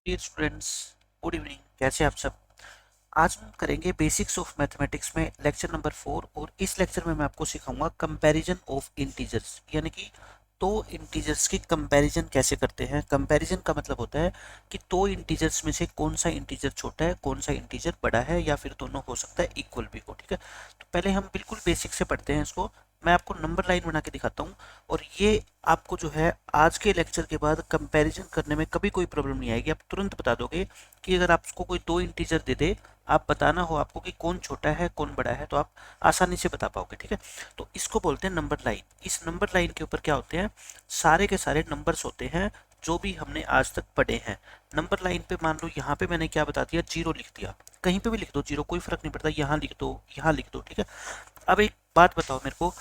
Dear students, good evening. कैसे आप सब? आज हम करेंगे बेसिक्स ऑफ मैथमेटिक्स में लेक्चर नंबर 4 और इस लेक्चर में मैं आपको सिखाऊंगा कंपैरिजन ऑफ इंटीजर्स, यानी कि दो इंटीजर्स की कंपैरिजन कैसे करते हैं। कंपैरिजन का मतलब होता है कि दो इंटीजर्स में से कौन सा इंटीजर छोटा है, कौन सा इंटीजर बड़ा है, या फिर दोनों हो सकता है इक्वल भी हो। ठीक है, तो पहले हम बिल्कुल बेसिक से पढ़ते हैं इसको। मैं आपको नंबर लाइन बना के दिखाता हूँ और ये आपको जो है आज के लेक्चर के बाद कंपैरिजन करने में कभी कोई प्रॉब्लम नहीं आएगी। आप तुरंत बता दोगे कि अगर आपको कोई दो इंटीजर दे दे, आप बताना हो आपको कि कौन छोटा है कौन बड़ा है, तो आप आसानी से बता पाओगे। ठीक है, तो इसको बोलते हैं नंबर लाइन। इस नंबर लाइन के ऊपर क्या होते हैं, सारे के सारे नंबर्स होते हैं जो भी हमने आज तक पढ़े हैं। नंबर लाइन पे मान लो यहाँ पे मैंने क्या बता दिया, जीरो लिख दिया। कहीं पे भी लिख दो जीरो, कोई फर्क नहीं पड़ता, यहाँ लिख दो यहाँ लिख दो। ठीक है, अब एक बात बताओ मेरे को,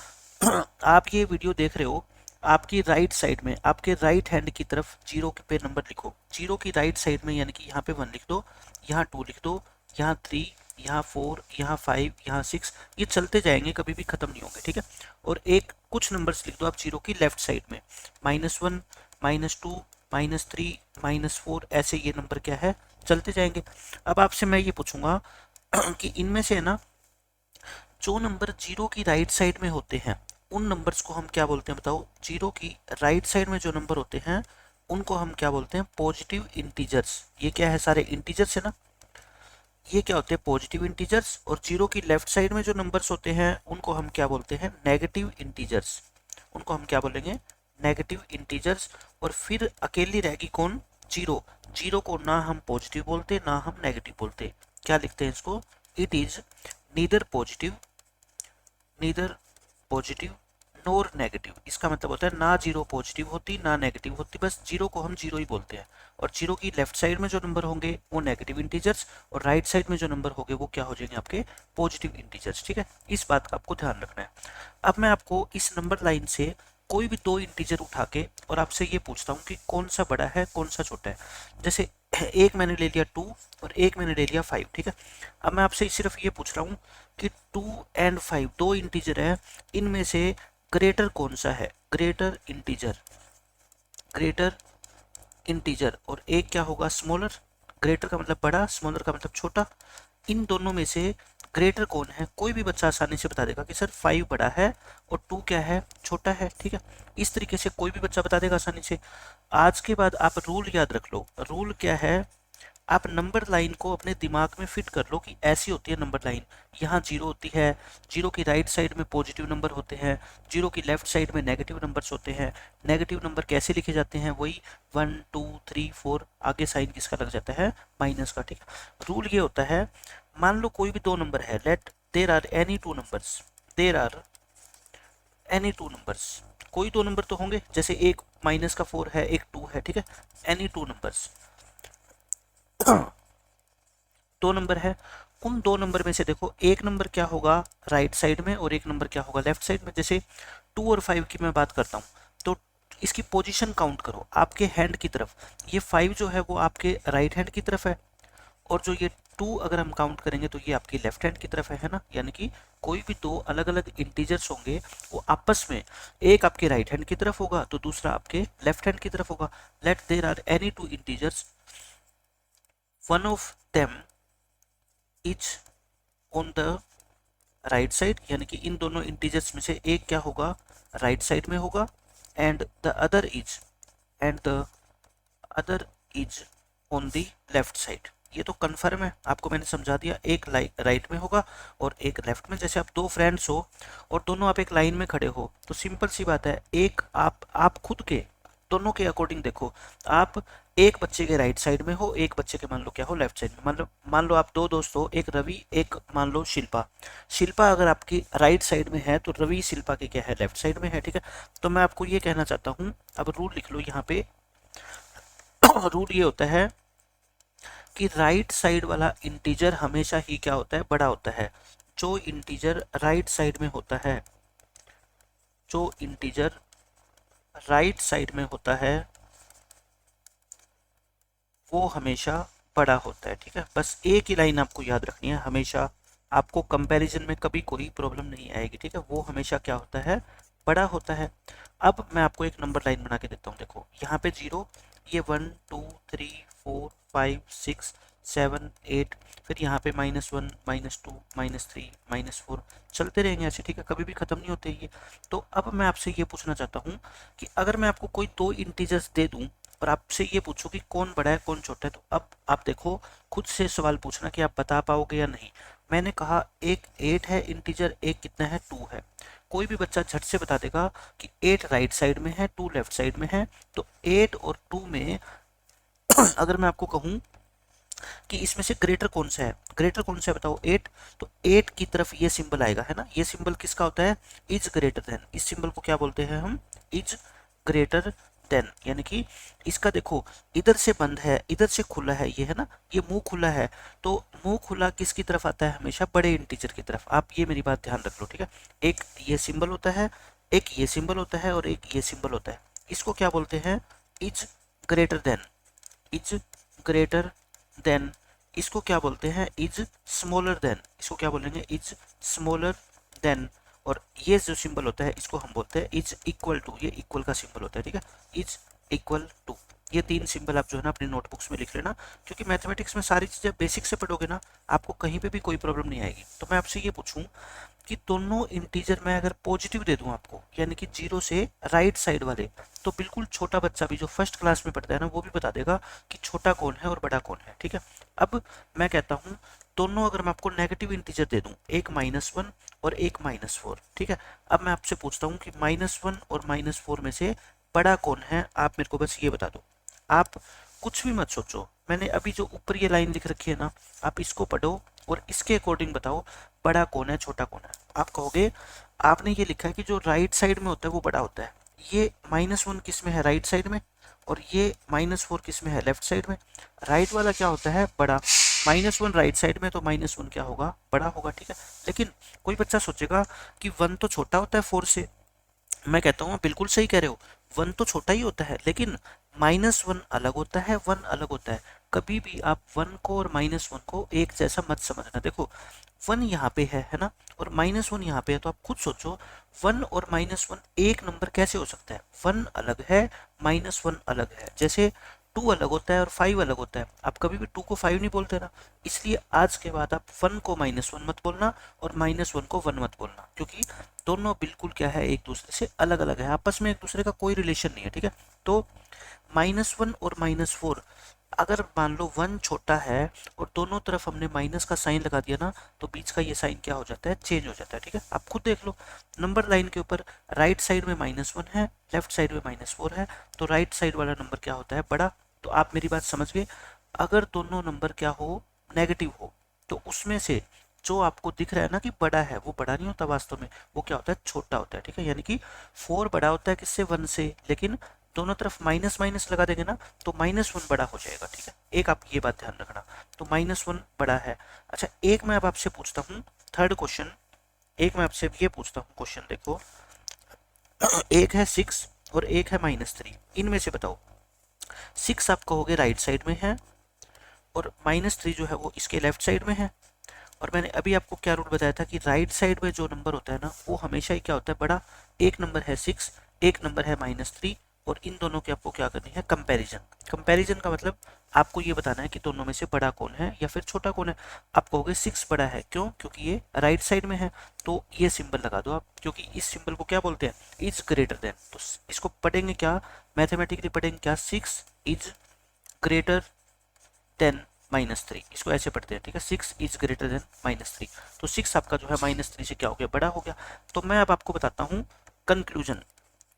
आप ये वीडियो देख रहे हो, आपकी राइट साइड में आपके राइट हैंड की तरफ जीरो पे नंबर लिखो। जीरो की राइट साइड में यानी कि यहाँ पे 1 लिख दो, यहाँ 2 लिख दो, यहाँ 3, यहाँ 4, यहाँ 5, यहाँ 6, ये चलते जाएंगे, कभी भी खत्म नहीं होंगे। ठीक है, और एक कुछ नंबर्स लिख दो आप जीरो की लेफ्ट साइड में, -1, -2, -3, -4, ऐसे ये नंबर क्या है, चलते जाएंगे। अब आपसे मैं ये पूछूंगा कि इनमें से है ना, जो नंबर जीरो की राइट साइड में होते हैं उन नंबर्स को हम क्या बोलते हैं बताओ। जीरो की राइट साइड में जो नंबर होते हैं उनको हम क्या बोलते हैं, पॉजिटिव इंटीजर्स। ये क्या है, सारे इंटीजर्स है ना, ये क्या होते हैं, पॉजिटिव इंटीजर्स। और जीरो की लेफ्ट साइड में जो नंबर्स होते हैं उनको हम क्या बोलते हैं, नेगेटिव इंटीजर्स। उनको हम क्या बोलेंगे, नेगेटिव इंटीजर्स। और फिर अकेली रहेगी कौन, जीरो। जीरो को ना हम पॉजिटिव बोलते ना हम नेगेटिव बोलते, क्या लिखते हैं इसको, it is neither positive neither positive NOR negative. इसका मतलब होता है ना जीरो पॉजिटिव होती ना नेगेटिव होती, बस जीरो को हम जीरो ही बोलते हैं। और जीरो की लेफ्ट साइड में जो नंबर होंगे वो नेगेटिव इंटीजर्स, और राइट साइड में जो नंबर होंगे वो क्या हो जाएंगे, आपके पॉजिटिव इंटीजर्स। ठीक है, इस बात का आपको ध्यान रखना है। अब मैं आपको इस नंबर लाइन से कोई भी दो इंटीजर उठा के और आपसे ये पूछता हूँ कि कौन सा बड़ा है कौन सा छोटा है। जैसे एक मैंने ले लिया 2 और एक मैंने ले लिया 5। ठीक है, अब मैं आपसे सिर्फ ये पूछ रहा हूँ कि 2 एंड 5 दो इंटीजर है, इनमें से ग्रेटर कौन सा है, ग्रेटर इंटीजर, ग्रेटर इंटीजर। और एक क्या होगा, स्मॉलर। ग्रेटर का मतलब बड़ा, स्मॉलर का मतलब छोटा। इन दोनों में से ग्रेटर कौन है, कोई भी बच्चा आसानी से बता देगा कि सर 5 बड़ा है और 2 क्या है, छोटा है। ठीक है, इस तरीके से कोई भी बच्चा बता देगा आसानी से। आज के बाद आप रूल याद रख लो। रूल क्या है, आप नंबर लाइन को अपने दिमाग में फिट कर लो कि ऐसी होती है नंबर लाइन। यहाँ जीरो होती है, जीरो की राइट साइड में पॉजिटिव नंबर होते हैं, जीरो की लेफ्ट साइड में नेगेटिव नंबर्स होते हैं। नेगेटिव नंबर कैसे लिखे जाते हैं, वही 1, 2, 3, 4, आगे साइन किसका लग जाता है, माइनस का। ठीक है, रूल ये होता है, मान लो कोई भी दो नंबर है, let there are any two numbers, there are any two numbers. कोई दो नंबर तो होंगे, जैसे एक -4 है एक 2 है। ठीक है, एनी टू नंबर्स, दो नंबर है। उन दो नंबर में से देखो एक नंबर क्या होगा राइट साइड में और एक नंबर क्या होगा लेफ्ट साइड में। जैसे 2 और 5 की मैं बात करता हूँ, तो इसकी पोजीशन काउंट करो आपके हैंड की तरफ। ये 5 जो है वो आपके राइट हैंड की तरफ है, और जो ये 2 अगर हम काउंट करेंगे तो ये आपकी लेफ्ट हैंड की तरफ है ना। यानी कि कोई भी दो अलग अलग इंटीजर्स होंगे वो आपस में, एक आपके राइट हैंड की तरफ होगा तो दूसरा आपके लेफ्ट हैंड की तरफ होगा। Let there are any two integers, one of them is on the right side, यानी कि इन दोनों इंटीजर्स में से एक क्या होगा, राइट साइड में होगा, and the other is on the left side. ये तो कंफर्म है, आपको मैंने समझा दिया। एक राइट में होगा और एक लेफ्ट में। जैसे आप दो फ्रेंड्स हो और दोनों आप एक लाइन में खड़े हो, तो सिंपल सी बात है, एक आप खुद के दोनों के अकॉर्डिंग देखो। आप एक बच्चे के राइट साइड में हो, एक बच्चे के मान लो क्या हो, लेफ्ट साइड में। मान लो आप दो दोस्त हो, एक रवि एक मान लो शिल्पा। शिल्पा अगर आपकी राइट साइड में है तो रवि शिल्पा के क्या है, लेफ्ट साइड में है। ठीक है, तो मैं आपको ये कहना चाहता हूँ, अब रूल लिख लो यहाँ पे। रूल ये होता है कि राइट साइड वाला इंटीजर हमेशा ही क्या होता है, बड़ा होता है। जो इंटीजर राइट साइड में होता है, जो इंटीजर राइट साइड में होता है वो हमेशा बड़ा होता है। ठीक है, बस एक ही लाइन आपको याद रखनी है, हमेशा आपको कंपैरिजन में कभी कोई प्रॉब्लम नहीं आएगी। ठीक है, वो हमेशा क्या होता है, बड़ा होता है। अब मैं आपको एक नंबर लाइन बना के देता हूँ, देखो यहाँ पे जीरो, ये 1, 2, 3, 4, 5 6 7 8, फिर यहाँ पे -1 -2 -3 -4 चलते रहेंगे ऐसे, ठीक है, कभी भी खत्म नहीं होते ये। तो अब मैं आपसे ये पूछना चाहता हूँ कि अगर मैं आपको कोई दो इंटीजर्स दे दूँ और आपसे ये पूछूं कि कौन बड़ा है कौन छोटा है, तो अब आप देखो खुद से सवाल पूछना कि आप बता पाओगे या नहीं। मैंने कहा एक 8 है इंटीजर, एक कितना है 2 है। कोई भी बच्चा झट से बता देगा कि 8 राइट साइड में है 2 लेफ्ट साइड में है। तो 8 और 2 में अगर मैं आपको कहूं कि इसमें से ग्रेटर कौन सा है, ग्रेटर कौन सा है बताओ 8। तो 8 की तरफ ये सिंबल आएगा, है ना, ये सिंबल किसका होता है, इज ग्रेटर देन। इस सिंबल को क्या बोलते हैं हम, इज ग्रेटर देन। यानी कि इसका देखो इधर से बंद है इधर से खुला है, ये है ना, ये मुंह खुला है। तो मुंह खुला किसकी तरफ आता है, हमेशा बड़े इंटीजर की तरफ। आप ये मेरी बात ध्यान रख लो, ठीक है। एक ये सिंबल होता है, एक ये सिंबल होता है और एक ये सिंबल होता है। इसको क्या बोलते हैं, is greater than, is greater than. इसको क्या बोलते हैं, इज स्मॉलर देन। इसको क्या बोलेंगे, इज स्मॉलर देन। और ये जो सिंबल होता है इसको हम बोलते हैं इज इक्वल टू, ये इक्वल का सिंबल होता है, ठीक है, इज इक्वल टू। ये तीन सिंबल आप जो है ना अपनी नोटबुक्स में लिख लेना, क्योंकि मैथमेटिक्स में सारी चीज़ें बेसिक से पढ़ोगे ना, आपको कहीं पे भी कोई प्रॉब्लम नहीं आएगी। तो मैं आपसे ये पूछूं कि दोनों इंटीजर में अगर पॉजिटिव दे दूं आपको, यानी कि 0 से राइट साइड वाले, तो बिल्कुल छोटा बच्चा भी जो फर्स्ट क्लास में पढ़ता है ना, वो भी बता देगा कि छोटा कौन है और बड़ा कौन है, ठीक है। अब मैं कहता हूँ दोनों अगर मैं आपको नेगेटिव इंटीजर दे दूं, एक -1 और एक -4, ठीक है। अब मैं आपसे पूछता हूँ कि -1 और -4 में से बड़ा कौन है, आप मेरे को बस ये बता दो। आप कुछ भी मत सोचो, मैंने अभी जो ऊपर ये लाइन लिख रखी है ना, आप इसको पढ़ो और इसके अकॉर्डिंग बताओ बड़ा कौन है छोटा कौन है। आप कहोगे आपने ये लिखा है कि जो राइट साइड में होता है वो बड़ा होता है, ये -1 किस में है, राइट साइड में, और ये -4 किस में है, लेफ्ट साइड में। राइट वाला क्या होता है, बड़ा। -1 राइट साइड में, तो -1 क्या होगा, बड़ा होगा, ठीक है। लेकिन कोई बच्चा सोचेगा कि 1 तो छोटा होता है 4 से। मैं कहता हूँ बिल्कुल सही कह रहे हो, 1 तो छोटा ही होता है, लेकिन -1 अलग होता है, 1 अलग होता है। कभी भी आप 1 को और -1 को एक जैसा मत समझना। देखो 1 यहाँ पे है ना, और -1 यहाँ पे है, तो आप खुद सोचो 1 और -1 एक नंबर कैसे हो सकता है। 1 अलग है, -1 अलग है, जैसे 2 अलग होता है और 5 अलग होता है। आप कभी भी 2 को 5 नहीं बोलते ना, इसलिए आज के बाद आप 1 को -1 मत बोलना और -1 को 1 मत बोलना, क्योंकि दोनों बिल्कुल क्या है, एक दूसरे से अलग अलग है, आपस में एक दूसरे का कोई रिलेशन नहीं है, ठीक है। तो -1 और -4, अगर मान लो 1 छोटा है और दोनों तरफ हमने माइनस का साइन लगा दिया ना, तो बीच का ये साइन क्या हो जाता है, चेंज हो जाता है, ठीक है। आप खुद देख लो नंबर लाइन के ऊपर, राइट साइड में -1 है, लेफ्ट साइड में -4 है, तो राइट साइड वाला नंबर क्या होता है, बड़ा। तो आप मेरी बात समझ गए। अगर दोनों नंबर क्या हो, नेगेटिव हो, तो उसमें से जो आपको दिख रहा है ना कि बड़ा है, वो बड़ा नहीं होता वास्तव में, वो क्या होता है, छोटा होता है, ठीक है। यानी कि 4 बड़ा होता है किससे, 1 से, लेकिन दोनों तरफ माइनस माइनस लगा देंगे ना, तो -1 बड़ा हो जाएगा, ठीक है। एक आप ये बात ध्यान रखना, तो -1 बड़ा है। अच्छा एक मैं अब आपसे पूछता हूँ थर्ड क्वेश्चन, एक मैं आपसे ये पूछता हूँ क्वेश्चन, देखो एक है 6 और एक है -3, इनमें से बताओ 6 आप कहोगे राइट साइड में है और -3 जो है वो इसके लेफ्ट साइड में है। और मैंने अभी आपको क्या रूल बताया था कि राइट साइड में जो नंबर होता है ना, वो हमेशा ही क्या होता है, बड़ा। एक नंबर है 6, एक नंबर है -3, और इन दोनों की आपको क्या करनी है, कंपैरिजन। कंपैरिजन का मतलब आपको ये बताना है कि दोनों में से बड़ा कौन है या फिर छोटा कौन है। आप कहोगे 6 बड़ा है, क्यों, क्योंकि ये राइट साइड में है, तो ये सिंबल लगा दो आप, क्योंकि इस सिंबल को क्या बोलते हैं, इज ग्रेटर देन। तो इसको पढ़ेंगे क्या, मैथमेटिकली पढ़ेंगे क्या, 6 इज ग्रेटर देन -3, इसको ऐसे पढ़ते हैं, ठीक है। 6 इज ग्रेटर देन -3, तो 6 आपका जो है -3 से क्या हो गया, बड़ा हो गया। तो मैं अब आपको बताता हूँ कंक्लूजन,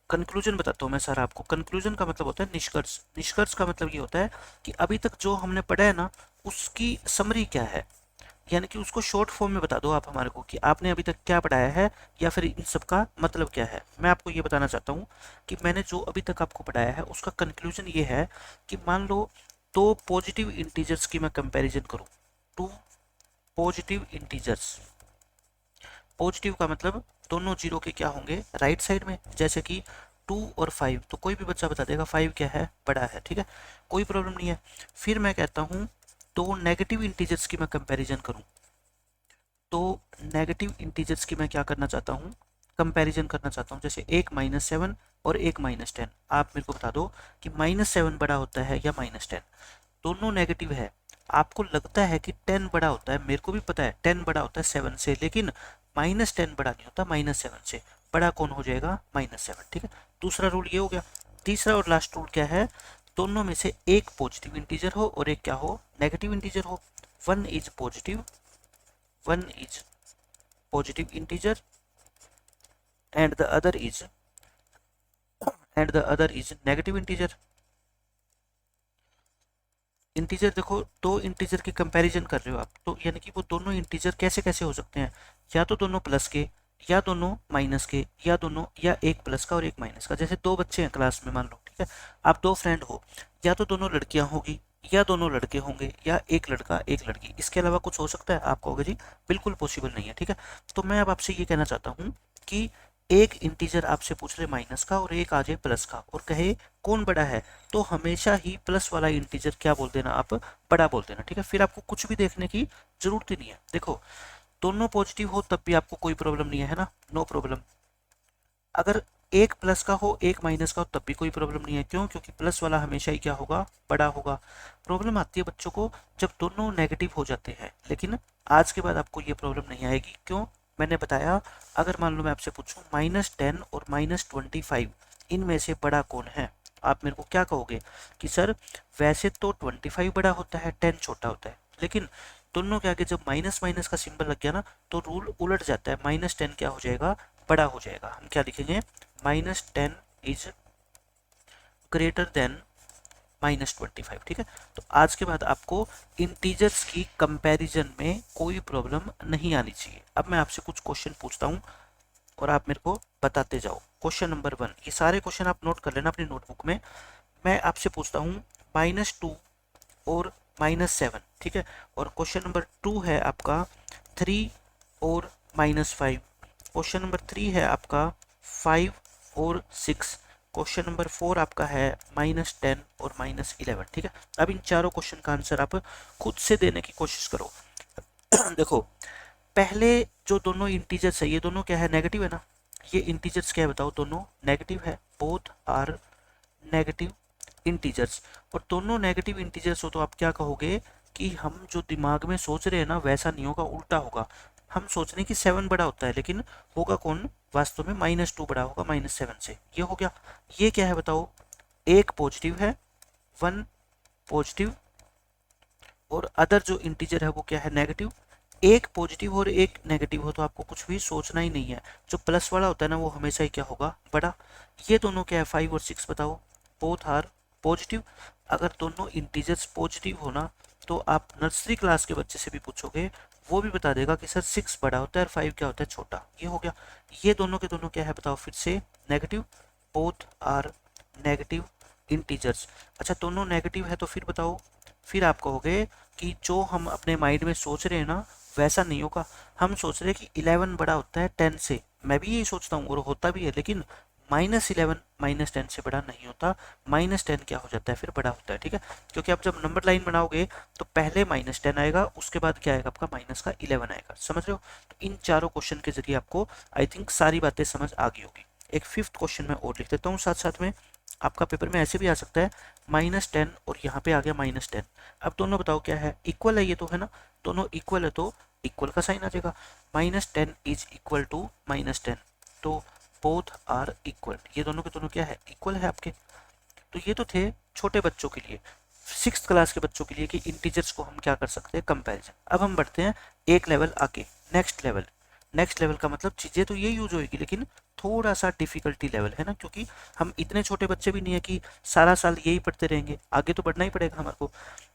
कंक्लूजन बताता हूँ मैं सर आपको। कंक्लूजन का मतलब होता है निष्कर्ष, निष्कर्ष का मतलब ये होता है कि अभी तक जो हमने पढ़ा है ना, उसकी समरी क्या है, यानी कि उसको शॉर्ट फॉर्म में बता दो आप हमारे को कि आपने अभी तक क्या पढ़ाया है या फिर इन सब का मतलब क्या है। मैं आपको ये बताना चाहता हूँ कि मैंने जो अभी तक आपको पढ़ाया है उसका कंक्लूजन ये है कि मान लो दो पॉजिटिव इंटीजर्स की मैं कंपैरिजन करूँ, टू पॉजिटिव इंटीजर्स, पॉजिटिव का मतलब दोनों जीरो के क्या होंगे, राइट साइड में, जैसे कि 2 और 5, तो कोई भी बच्चा बता देगा 5 क्या है, बड़ा है, ठीक है, कोई प्रॉब्लम नहीं है। फिर मैं कहता हूँ दो नेगेटिव इंटीजर्स की मैं कंपैरिजन करूँ, तो नेगेटिव इंटीजर्स की मैं क्या करना चाहता हूँ, कंपैरिजन करना चाहता हूँ, जैसे एक -7 और एक -10। आप मेरे को बता दो कि -7 बड़ा होता है या -10। दोनों नेगेटिव है, आपको लगता है कि 10 बड़ा होता है, मेरे को भी पता है 10 बड़ा होता है 7 से, लेकिन -10 बड़ा नहीं होता -7 से। बड़ा कौन हो जाएगा? -7। ठीक है, दूसरा रूल ये हो गया। तीसरा और लास्ट रूल क्या है? दोनों में से एक पॉजिटिव इंटीजर हो और एक क्या हो? नेगेटिव इंटीजर हो। One is positive integer and the other is negative integer. Integer देखो, दो इंटीजर की कंपैरिजन कर रहे हो आप, तो यानी कि वो दोनों इंटीजर कैसे कैसे हो सकते हैं? या तो दोनों प्लस के, या दोनों माइनस के, या एक प्लस का और एक माइनस का। जैसे दो बच्चे हैं क्लास में मान लो, ठीक है, आप दो फ्रेंड हो, या तो दोनों लड़कियां होगी या दोनों लड़के होंगे, या एक लड़का एक लड़की, इसके अलावा कुछ हो सकता है? आप कहोगे जी बिल्कुल पॉसिबल नहीं है। ठीक है, तो मैं अब आपसे ये कहना चाहता हूँ कि एक इंटीजर आपसे पूछ रहे माइनस का और एक आ जाए प्लस का और कहे कौन बड़ा है, तो हमेशा ही प्लस वाला इंटीजर क्या बोल देना आप? बड़ा बोल देना। ठीक है, फिर आपको कुछ भी देखने की जरूरत ही नहीं है। देखो, दोनों पॉजिटिव हो तब भी आपको कोई प्रॉब्लम नहीं है ना, नो प्रॉब्लम। अगर एक प्लस का हो एक माइनस का हो तब भी कोई प्रॉब्लम नहीं है। क्यों? क्योंकि प्लस वाला हमेशा ही क्या होगा? बड़ा होगा। प्रॉब्लम आती है बच्चों को जब दोनों नेगेटिव हो जाते हैं, लेकिन आज के बाद आपको ये प्रॉब्लम नहीं आएगी। क्यों? मैंने बताया, अगर मान लो मैं आपसे पूछूं -10 और -25 इनमें से बड़ा कौन है, आप मेरे को क्या कहोगे कि सर वैसे तो 25 बड़ा होता है, 10 छोटा होता है, लेकिन दोनों के आगे जब माइनस माइनस का सिंबल लग गया ना, तो रूल उलट जाता है। -10 क्या हो जाएगा? बड़ा हो जाएगा। हम क्या लिखेंगे? -10 इज ग्रेटर देन -25। ठीक है, तो आज के बाद आपको इंटीजर्स की कंपैरिजन में कोई प्रॉब्लम नहीं आनी चाहिए। अब मैं आपसे कुछ क्वेश्चन पूछता हूँ और आप मेरे को बताते जाओ। क्वेश्चन नंबर 1, ये सारे क्वेश्चन आप नोट कर लेना अपनी नोटबुक में। मैं आपसे पूछता हूँ -2 और -7। ठीक है, और क्वेश्चन नंबर 2 है आपका 3 और -5। क्वेश्चन नंबर 3 है आपका 5 और 6। क्वेश्चन नंबर 4 आपका है -10 और -11। ठीक है, अब इन चारों क्वेश्चन का आंसर आप खुद से देने की कोशिश करो। देखो, पहले जो दोनों इंटीजर्स है, ये दोनों क्या है? नेगेटिव है ना। ये इंटीजर्स क्या है बताओ? दोनों नेगेटिव है, बोथ आर नेगेटिव इंटीजर्स। और दोनों नेगेटिव इंटीजर्स हो तो आप क्या कहोगे कि हम जो दिमाग में सोच रहे हैं ना वैसा नहीं होगा, उल्टा होगा। हम सोच रहे हैं कि 7 बड़ा होता है, लेकिन होगा कौन? वास्तव में -2 बड़ा होगा -7 से। ये हो गया। ये क्या है बताओ? एक पॉजिटिव है, वन पॉजिटिव, और अदर जो इंटीजर है वो क्या है? नेगेटिव। एक पॉजिटिव और एक नेगेटिव हो तो आपको कुछ भी सोचना ही नहीं है। जो प्लस वाला होता है ना वो हमेशा ही क्या होगा? बड़ा। ये दोनों क्या है? 5 और 6 बताओ। Both are positive. अगर दोनों इंटीजर्स पॉजिटिव हो ना, तो आप नर्सरी क्लास के बच्चे से भी पूछोगे, वो भी बता देगा कि सर 6 बड़ा होता है और 5 क्या होता है? छोटा। ये हो गया। ये दोनों के दोनों क्या है बताओ फिर से? Negative. Both are negative integers. अच्छा, दोनों नेगेटिव है तो फिर बताओ, फिर आप कहोगे कि जो हम अपने माइंड में सोच रहे हैं ना वैसा नहीं होगा। हम सोच रहे हैं कि 11 बड़ा होता है 10 से। मैं भी यही सोचता हूँ और होता भी है, लेकिन -11 -10 से बड़ा नहीं होता। -10 क्या हो जाता है? फिर बड़ा होता है। ठीक है, क्योंकि आप जब नंबर लाइन बनाओगे तो पहले -10 आएगा, उसके बाद क्या आएगा आपका? -11 आएगा। समझ रहे हो? तो इन चारों क्वेश्चन के जरिए आपको आई थिंक सारी बातें समझ आ गई होगी। एक 5th क्वेश्चन मैं और लिख देता हूँ साथ साथ में। आपका पेपर में ऐसे भी आ सकता है -10 और यहाँ पे आ गया -10। अब दोनों बताओ क्या है? इक्वल है ये तो, है ना। दोनों इक्वल है तो इक्वल का साइन आ जाएगा। -10 इज इक्वल टू -10, तो बोथ आर इक्वल। ये दोनों के दोनों क्या है? इक्वल है आपके। तो ये तो थे छोटे बच्चों के लिए, 6th क्लास के बच्चों के लिए कि इंटीजर्स को हम क्या कर सकते हैं? कंपैरिजन। अब हम बढ़ते हैं एक लेवल आगे, नेक्स्ट लेवल। नेक्स्ट लेवल का मतलब चीज़ें तो ये यूज होगी, लेकिन थोड़ा सा डिफिकल्टी लेवल है ना, क्योंकि हम इतने छोटे बच्चे भी नहीं है कि सारा साल यही पढ़ते रहेंगे, आगे तो बढ़ना ही पड़ेगा हमारे को।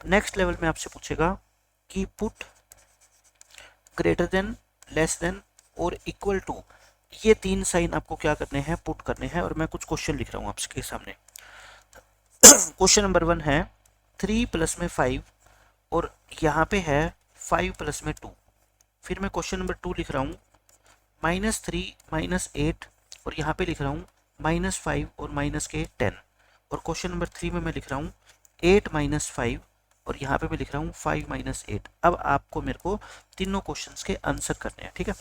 नेक्स्ट लेवल में आपसे पूछेगा कि put greater than, less than और इक्वल टू, ये 3 साइन आपको क्या करने हैं? पुट करने हैं। और मैं कुछ क्वेश्चन लिख रहा हूँ आपके सामने। क्वेश्चन नंबर 1 है 3 प्लस में 5 और यहाँ पे है 5 प्लस में 2। फिर मैं क्वेश्चन नंबर 2 लिख रहा हूँ -3 -8 और यहाँ पे लिख रहा हूँ -5 और -10। और क्वेश्चन नंबर 3 में मैं लिख रहा हूँ 8 -5 और यहाँ पे मैं लिख रहा हूँ 5 -8। अब आपको मेरे को तीनों क्वेश्चंस के आंसर करने हैं। ठीक है,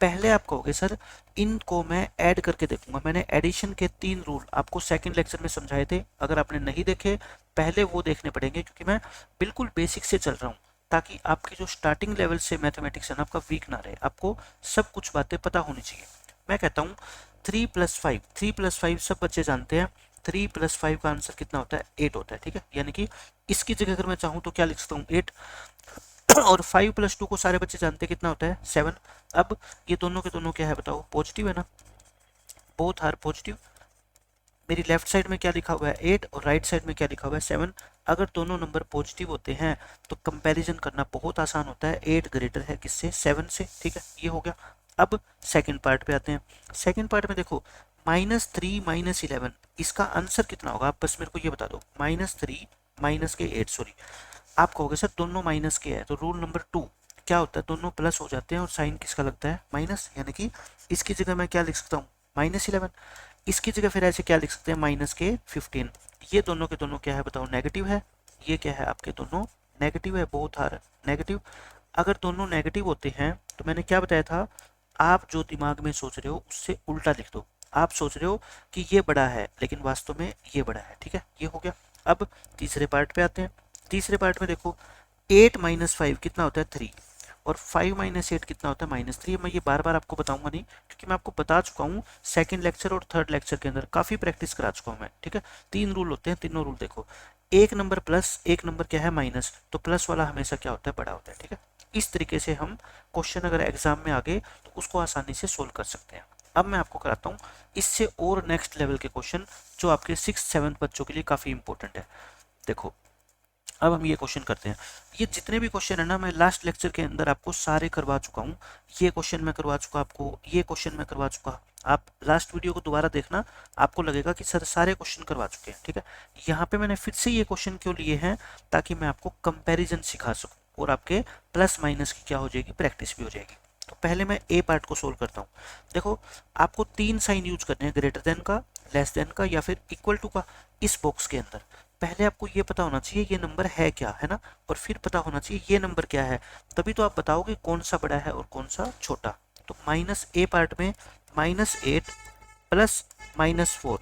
पहले आप कहोगे सर इनको मैं ऐड करके देखूंगा। मैंने एडिशन के 3 रूल आपको सेकंड लेक्चर में समझाए थे, अगर आपने नहीं देखे पहले वो देखने पड़ेंगे, क्योंकि मैं बिल्कुल बेसिक से चल रहा हूँ, ताकि आपकी जो स्टार्टिंग लेवल से मैथमेटिक्स है ना आपका वीक ना रहे, आपको सब कुछ बातें पता होनी चाहिए। मैं कहता हूँ 3+5, 3+5 सब बच्चे जानते हैं, 3+5 का आंसर कितना होता है? 8 होता है, ठीक है। यानी कि इसकी जगह अगर मैं चाहूँ तो क्या लिख सकता हूँ? 8। और 5+2 को सारे बच्चे जानते हैं कितना होता है? 7। अब ये दोनों के दोनों क्या है बताओ? पॉजिटिव है ना, बोथ आर पॉजिटिव। मेरी लेफ्ट साइड में क्या लिखा हुआ है? 8, और राइट साइड में क्या लिखा हुआ है? 7। अगर दोनों नंबर पॉजिटिव होते हैं तो कंपैरिजन करना बहुत आसान होता है। 8 ग्रेटर है किससे? 7 से, ठीक है। ये हो गया। अब सेकंड पार्ट पे आते हैं। सेकंड पार्ट में देखो -3 -11, इसका आंसर कितना होगा? आप बस मेरे को ये बता दो। -3 -8, सॉरी, आप कहोगे सर दोनों माइनस के है, तो रूल नंबर 2 क्या होता है? दोनों प्लस हो जाते हैं और साइन किसका लगता है? माइनस। यानी कि इसकी जगह मैं क्या लिख सकता हूँ? -11। इसकी जगह फिर ऐसे क्या लिख सकते हैं? -15। ये दोनों के दोनों क्या है बताओ? नेगेटिव है। ये क्या है? आपके दोनों नेगेटिव है, बोथ आर नेगेटिव। अगर दोनों नेगेटिव होते हैं तो मैंने क्या बताया था? आप जो दिमाग में सोच रहे हो उससे उल्टा लिख दो। आप सोच रहे हो कि ये बड़ा है, लेकिन वास्तव में ये बड़ा है, ठीक है। ये हो गया। अब तीसरे पार्ट पे आते हैं। तीसरे पार्ट में देखो 8 -5 कितना होता है? 3। और 5 -8 कितना होता है? -3। मैं ये बार बार आपको बताऊंगा नहीं, क्योंकि मैं आपको बता चुका हूँ सेकंड लेक्चर और थर्ड लेक्चर के अंदर, काफी प्रैक्टिस करा चुका हूँ मैं, ठीक है। 3 रूल होते हैं, तीनों रूल देखो। एक नंबर प्लस, एक नंबर क्या है? माइनस, तो प्लस वाला हमेशा क्या होता है? बड़ा होता है, ठीक है। इस तरीके से हम क्वेश्चन अगर एग्जाम में आ गए तो उसको आसानी से सोल्व कर सकते हैं। अब मैं आपको कराता हूँ इससे और नेक्स्ट लेवल के क्वेश्चन, जो आपके 6th-7th बच्चों के लिए काफी इंपॉर्टेंट है। देखो अब हम ये क्वेश्चन करते हैं। ये जितने भी क्वेश्चन है ना, मैं लास्ट लेक्चर के अंदर आपको सारे करवा चुका हूँ। ये क्वेश्चन मैं करवा चुका आपको, ये क्वेश्चन मैं करवा चुका। आप लास्ट वीडियो को दोबारा देखना, आपको लगेगा कि सर सारे क्वेश्चन करवा चुके हैं, ठीक है। यहाँ पे मैंने फिर से ये क्वेश्चन क्यों लिए हैं? ताकि मैं आपको कंपेरिजन सिखा सकूँ और आपके प्लस माइनस की क्या हो जाएगी? प्रैक्टिस भी हो जाएगी। तो पहले मैं ए पार्ट को सोल्व करता हूँ। देखो आपको 3 साइन यूज करने हैं, ग्रेटर देन का, लेस देन का, या फिर इक्वल टू का, इस बॉक्स के अंदर। पहले आपको ये पता होना चाहिए ये नंबर है क्या, है ना, और फिर पता होना चाहिए ये नंबर क्या है। तभी तो आप बताओगे कौन सा बड़ा है और कौन सा छोटा। तो -a पार्ट में -8 प्लस -4,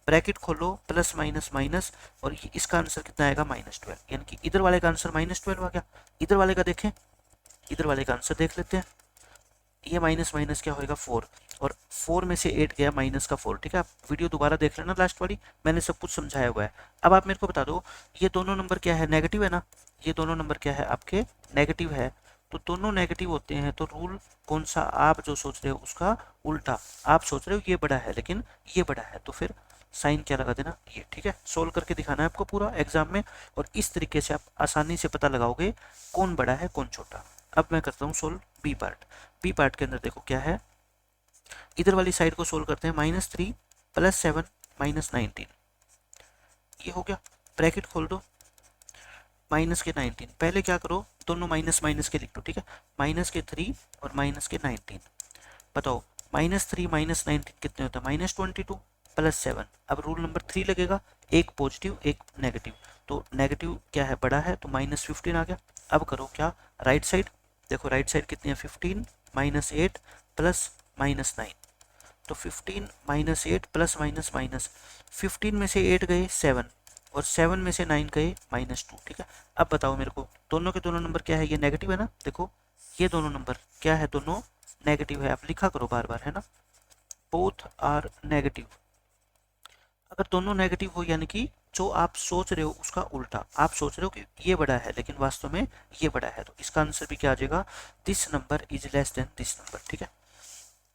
ब्रैकेट खोलो, प्लस माइनस माइनस, और ये इसका आंसर कितना आएगा? -12। यानी कि इधर वाले का आंसर -12 आ गया। इधर वाले का देखें, इधर वाले का आंसर देख लेते हैं। ये माइनस माइनस क्या होएगा? 4, और 4 में से 8 गया -4, ठीक है। आप वीडियो दोबारा देख लेना लास्ट वाली, मैंने सब कुछ समझाया हुआ है। अब आप मेरे को बता दो ये दोनों नंबर क्या है? नेगेटिव है ना। ये दोनों नंबर क्या है? आपके नेगेटिव है। तो दोनों नेगेटिव होते हैं तो रूल कौन सा? आप जो सोच रहे हो उसका उल्टा। आप सोच रहे हो ये बड़ा है लेकिन ये बड़ा है, तो फिर साइन क्या लगा देना? ये, ठीक है। सोल्व करके दिखाना है आपको पूरा एग्जाम में, और इस तरीके से आप आसानी से पता लगाओगे कौन बड़ा है कौन छोटा। अब मैं करता हूँ solve B part. B part के अंदर देखो क्या है, इधर वाली साइड को सोल्व करते हैं। -3 + 7 -19, ये हो गया। ब्रैकेट खोल दो, माइनस के 19, पहले क्या करो? दोनों माइनस माइनस के लिख दो, ठीक है। -3 और -19, बताओ -3 -19 कितने होता है? -22 + 7। अब रूल नंबर 3 लगेगा, एक पॉजिटिव एक नेगेटिव, तो नेगेटिव क्या है? बड़ा है, तो -15 आ गया। अब करो क्या? राइट साइड देखो, राइट साइड कितनी है? 15 -8 + -9, तो 15 -8 प्लस माइनस माइनस, 15 में से 8 गए 7, और 7 में से 9 गए -2, ठीक है। अब बताओ मेरे को दोनों के दोनों नंबर क्या है? ये नेगेटिव है ना। देखो ये दोनों नंबर क्या है? दोनों नेगेटिव है। आप लिखा करो बार बार, है ना, बोथ आर नेगेटिव। अगर दोनों नेगेटिव हो यानी कि जो आप सोच रहे हो उसका उल्टा। आप सोच रहे हो कि ये बड़ा है लेकिन वास्तव में ये बड़ा है, तो इसका आंसर भी क्या आ जाएगा? This number is less than this number, ठीक है।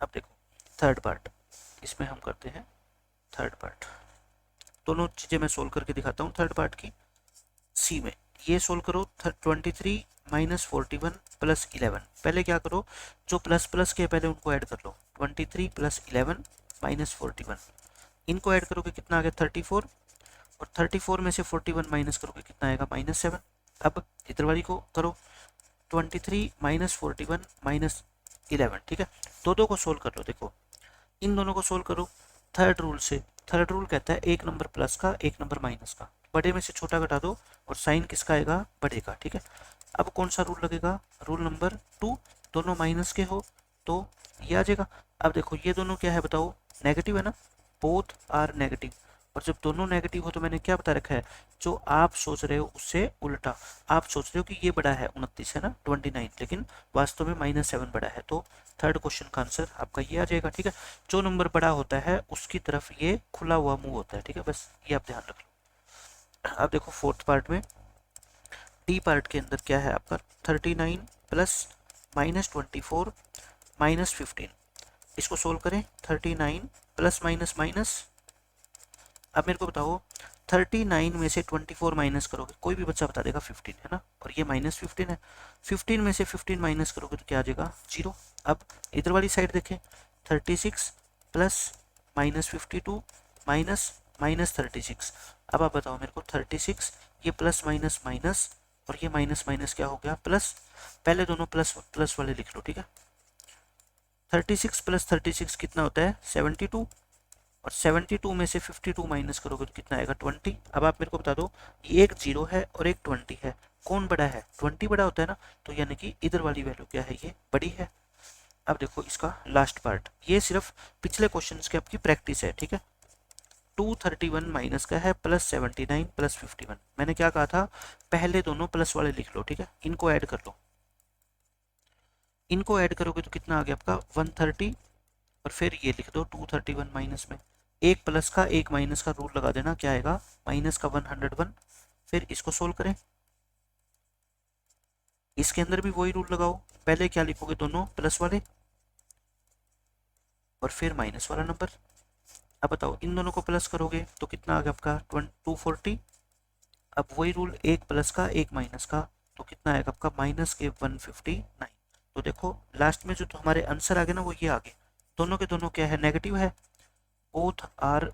अब देखो थर्ड पार्ट, इसमें हम करते हैं थर्ड पार्ट। दोनों चीजें मैं सोल्व करके दिखाता हूँ थर्ड पार्ट की। सी में ये सोल्व करो, 23 -41 + 11। पहले क्या करो? जो प्लस प्लस के पहले उनको ऐड कर लो। 23 + 11 -41, इनको ऐड करोगे कितना आ गया? 34, और 34 में से 41 माइनस करोगे कितना आएगा? -7। अब इधर वाली को करो, 23 -41 -11, ठीक है। दो दो को सोल्व कर लो। देखो इन दोनों को सोल्व करो थर्ड रूल से। थर्ड रूल कहता है एक नंबर प्लस का एक नंबर माइनस का, बड़े में से छोटा घटा दो और साइन किसका आएगा? बड़े का, ठीक है। अब कौन सा रूल लगेगा? रूल नंबर 2, दोनों माइनस के हो तो ये आ जाएगा। अब देखो ये दोनों क्या है बताओ, नेगेटिव है ना, बोथ आर नेगेटिव। और जब दोनों नेगेटिव हो तो मैंने क्या बता रखा है, जो आप सोच रहे हो उससे उल्टा। आप सोच रहे हो कि ये बड़ा है 29 है ना 29, लेकिन वास्तव में -7 बड़ा है। तो थर्ड क्वेश्चन का आंसर आपका ये आ जाएगा। ठीक है, जो नंबर बड़ा होता है उसकी तरफ ये खुला हुआ मुंह होता है। ठीक है, बस ये आप ध्यान रख लो। अब देखो फोर्थ पार्ट में, डी पार्ट के अंदर क्या है आपका, 39 प्लस -24 -15। इसको सोल्व करें, 39 प्लस माइनस माइनस। अब मेरे को बताओ 39 में से 24 माइनस करोगे, कोई भी बच्चा बता देगा 15 है ना, और ये -15 है। 15 में से 15 माइनस करोगे तो क्या आ जाएगा, 0। अब इधर वाली साइड देखें, 36 प्लस -52 माइनस -36। अब आप बताओ मेरे को 36, ये प्लस माइनस माइनस, और ये माइनस माइनस क्या हो गया, प्लस। पहले दोनों प्लस प्लस वाले लिख लो। ठीक है, 36 प्लस 36 कितना होता है, 72। और 72 में से 52 माइनस करोगे तो कितना आएगा, 20। अब आप मेरे को बता दो, ये एक 0 है और एक 20 है, कौन बड़ा है, 20 बड़ा होता है ना। तो यानी कि इधर वाली वैल्यू क्या है, ये बड़ी है। अब देखो इसका लास्ट पार्ट, ये सिर्फ पिछले क्वेश्चंस की आपकी प्रैक्टिस है। ठीक है, 231 माइनस का है प्लस 79 प्लस 51। मैंने क्या कहा था, पहले दोनों प्लस वाले लिख लो। ठीक है, इनको ऐड कर लो। इनको ऐड करोगे तो कितना आ गया आपका, 130। और फिर ये लिख दो 231 माइनस में एक प्लस का एक माइनस का रूल लगा देना, क्या आएगा, माइनस का 101। फिर इसको सोल्व करें, इसके अंदर भी वही रूल लगाओ। पहले क्या लिखोगे, दोनों प्लस वाले और फिर माइनस वाला नंबर। अब बताओ इन दोनों को प्लस करोगे तो कितना आ गया आपका 240। अब वही रूल, एक प्लस का एक माइनस का, तो कितना आएगा आपका माइनस के 159। तो देखो लास्ट में जो तो हमारे आंसर आ गए ना, वो ये आ गए। दोनों के दोनों क्या है, नेगेटिव है, बोथ आर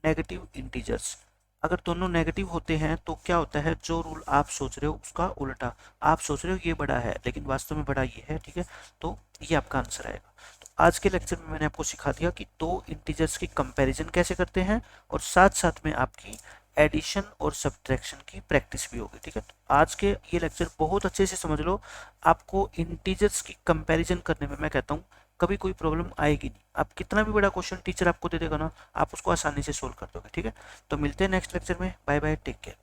नेगेटिव इंटीजर्स। अगर दोनों नेगेटिव होते हैं तो क्या होता है, जो रूल आप सोच रहे हो उसका उल्टा। आप सोच रहे हो ये बड़ा है, लेकिन वास्तव में बड़ा ये है। ठीक है, तो ये आपका आंसर आएगा। तो आज के लेक्चर में मैंने आपको सिखा दिया कि दो इंटीजर्स की कंपैरिजन कैसे करते हैं, और साथ साथ में आपकी एडिशन और सब्ट्रैक्शन की प्रैक्टिस भी होगी। ठीक है, तो आज के ये लेक्चर बहुत अच्छे से समझ लो। आपको इंटीजर्स की कंपैरिजन करने में मैं कहता हूँ कभी कोई प्रॉब्लम आएगी नहीं। आप कितना भी बड़ा क्वेश्चन टीचर आपको दे देगा ना, आप उसको आसानी से सोल्व कर दोगे। ठीक है, तो मिलते हैं नेक्स्ट लेक्चर में। Bye bye, take care.